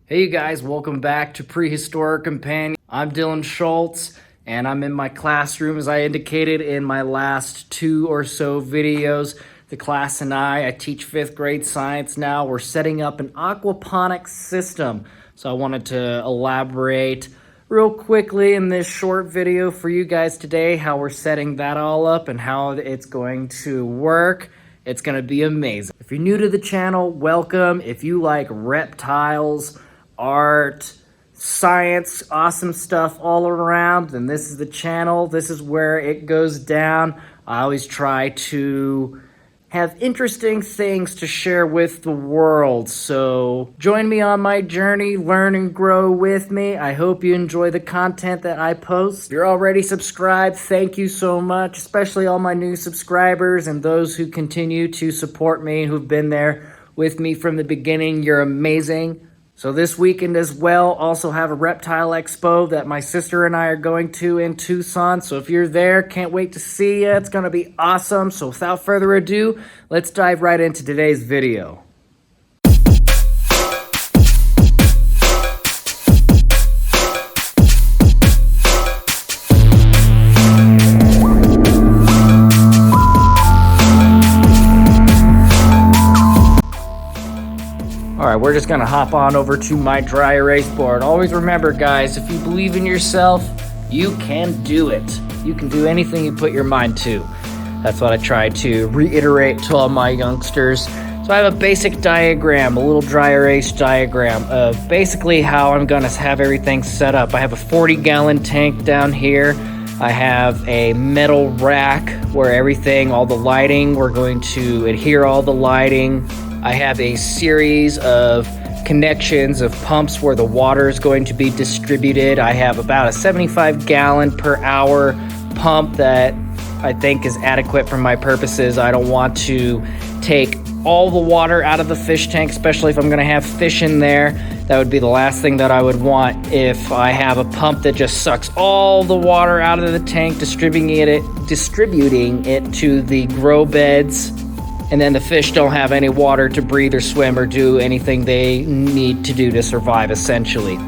Hey you guys, welcome back to Prehistoric Companion. I'm Dylan Schultz, and I'm in my classroom as I indicated in my last 2 or so videos. The class and I teach 5th grade science now. We're setting up an aquaponic system. So I wanted to elaborate real quickly in this short video for you guys today how we're setting that all up and how it's going to work. It's going to be amazing. If you're new to the channel, welcome. If you like reptiles, art, science, awesome stuff all around, then this is the channel. This is where it goes down. I always try to have interesting things to share with the world. So join me on my journey, learn and grow with me. I hope you enjoy the content that I post. If you're already subscribed, thank you so much, especially all my new subscribers and those who continue to support me, who've been there with me from the beginning. You're amazing. So this weekend as well, also have a reptile expo that my sister and I are going to in Tucson. So if you're there, can't wait to see you. It's going to be awesome. So without further ado, let's dive right into today's video. Alright, we're just gonna hop on over to my dry erase board. Always remember, guys, if you believe in yourself, you can do it. You can do anything you put your mind to. That's what I try to reiterate to all my youngsters. So I have a basic diagram, a little dry erase diagram of basically how I'm gonna have everything set up. I have a 40-gallon tank down here. I have a metal rack where everything, all the lighting, we're going to adhere all the lighting. I have a series of connections of pumps where the water is going to be distributed. I have about a 75-gallon per hour pump that I think is adequate for my purposes. I don't want to take all the water out of the fish tank, especially if I'm going to have fish in there. That would be the last thing that I would want if I have a pump that just sucks all the water out of the tank, distributing it to the grow beds. And then the fish don't have any water to breathe or swim or do anything they need to do to survive, essentially.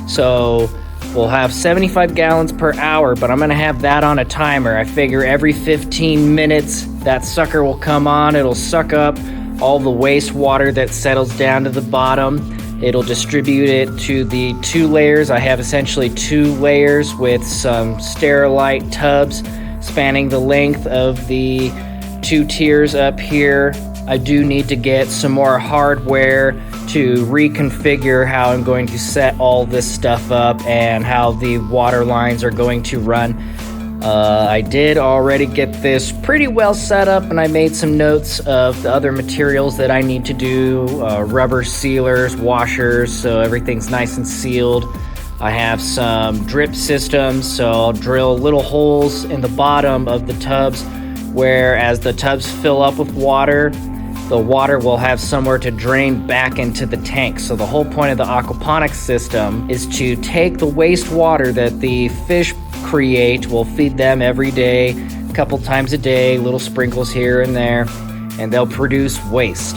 So we'll have 75 gallons per hour, but I'm gonna have that on a timer. I figure every 15 minutes that sucker will come on. It'll suck up all the wastewater that settles down to the bottom. It'll distribute it to the 2 layers. I have essentially 2 layers with some Sterilite tubs spanning the length of the 2 tiers up here. I do need to get some more hardware to reconfigure how I'm going to set all this stuff up and how the water lines are going to run. I did already get this pretty well set up, and I made some notes of the other materials that I need to do, rubber sealers, washers, so everything's nice and sealed. I have some drip systems, so I'll drill little holes in the bottom of the tubs where as the tubs fill up with water, the water will have somewhere to drain back into the tank. So the whole point of the aquaponics system is to take the wastewater that the fish create. We'll feed them every day, a couple times a day, little sprinkles here and there, and they'll produce waste.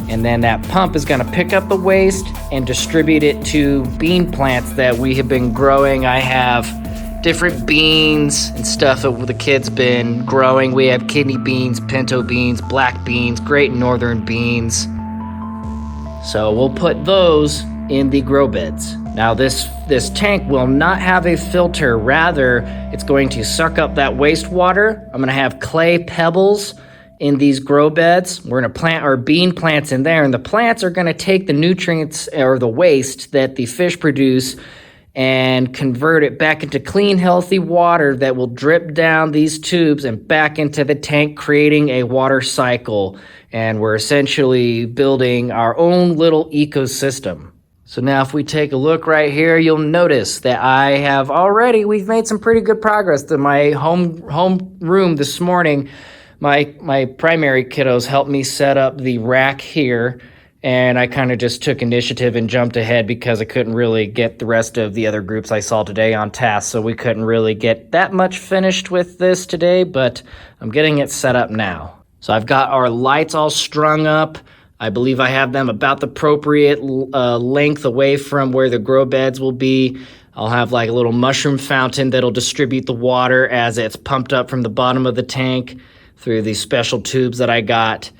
And then that pump is gonna pick up the waste and distribute it to bean plants that we have been growing. I have different beans and stuff that the kids been growing. We have kidney beans, pinto beans, black beans, great northern beans. So we'll put those in the grow beds. Now this tank will not have a filter. Rather, it's going to suck up that wastewater. I'm gonna have clay pebbles in these grow beds. We're gonna plant our bean plants in there, and the plants are gonna take the nutrients or the waste that the fish produce and convert it back into clean, healthy water that will drip down these tubes and back into the tank, creating a water cycle. And we're essentially building our own little ecosystem. So now if we take a look right here, you'll notice that we've made some pretty good progress. To my home room this morning, my primary kiddos helped me set up the rack here. And I kind of just took initiative and jumped ahead because I couldn't really get the rest of the other groups I saw today on task. So we couldn't really get that much finished with this today, but I'm getting it set up now. So I've got our lights all strung up. I believe I have them about the appropriate length away from where the grow beds will be. I'll have like a little mushroom fountain that'll distribute the water as it's pumped up from the bottom of the tank through these special tubes that I got.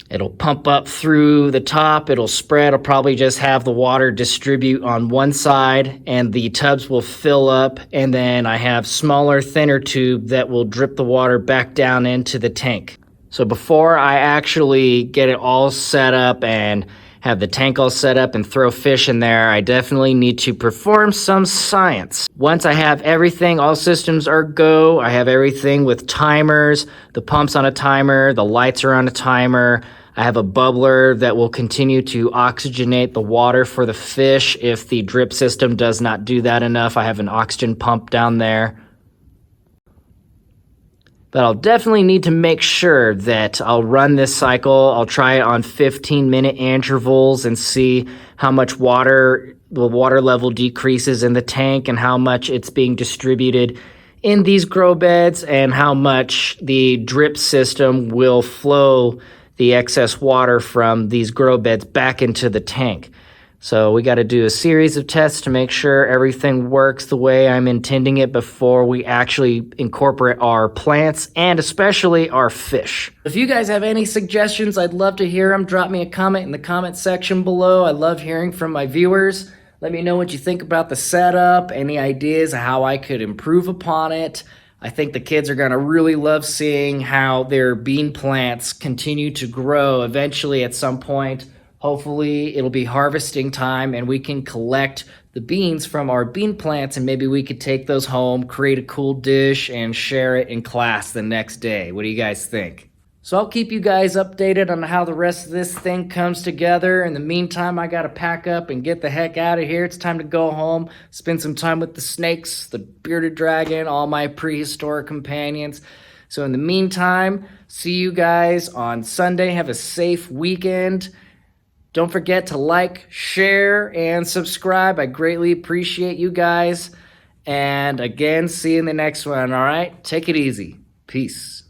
It'll pump up through the top, it'll spread. I'll probably just have the water distribute on one side and the tubs will fill up, and then I have smaller, thinner tube that will drip the water back down into the tank. So before I actually get it all set up and have the tank all set up and throw fish in there, I definitely need to perform some science. Once I have everything, all systems are go, I have everything with timers, the pump's on a timer, the lights are on a timer, I have a bubbler that will continue to oxygenate the water for the fish. If the drip system does not do that enough, I have an oxygen pump down there. But I'll definitely need to make sure that I'll run this cycle. I'll try it on 15-minute intervals and see how much water, the water level decreases in the tank and how much it's being distributed in these grow beds and how much the drip system will flow the excess water from these grow beds back into the tank. So we got to do a series of tests to make sure everything works the way I'm intending it before we actually incorporate our plants and especially our fish. If you guys have any suggestions, I'd love to hear them. Drop me a comment in the comment section below. I love hearing from my viewers. Let me know what you think about the setup, any ideas of how I could improve upon it. I think the kids are going to really love seeing how their bean plants continue to grow. Eventually, at some point, hopefully it'll be harvesting time and we can collect the beans from our bean plants and maybe we could take those home, create a cool dish, and share it in class the next day. What do you guys think? So I'll keep you guys updated on how the rest of this thing comes together. In the meantime, I gotta pack up and get the heck out of here. It's time to go home, spend some time with the snakes, the bearded dragon, all my prehistoric companions. So in the meantime, see you guys on Sunday. Have a safe weekend. Don't forget to like, share, and subscribe. I greatly appreciate you guys. And again, see you in the next one, all right? Take it easy. Peace.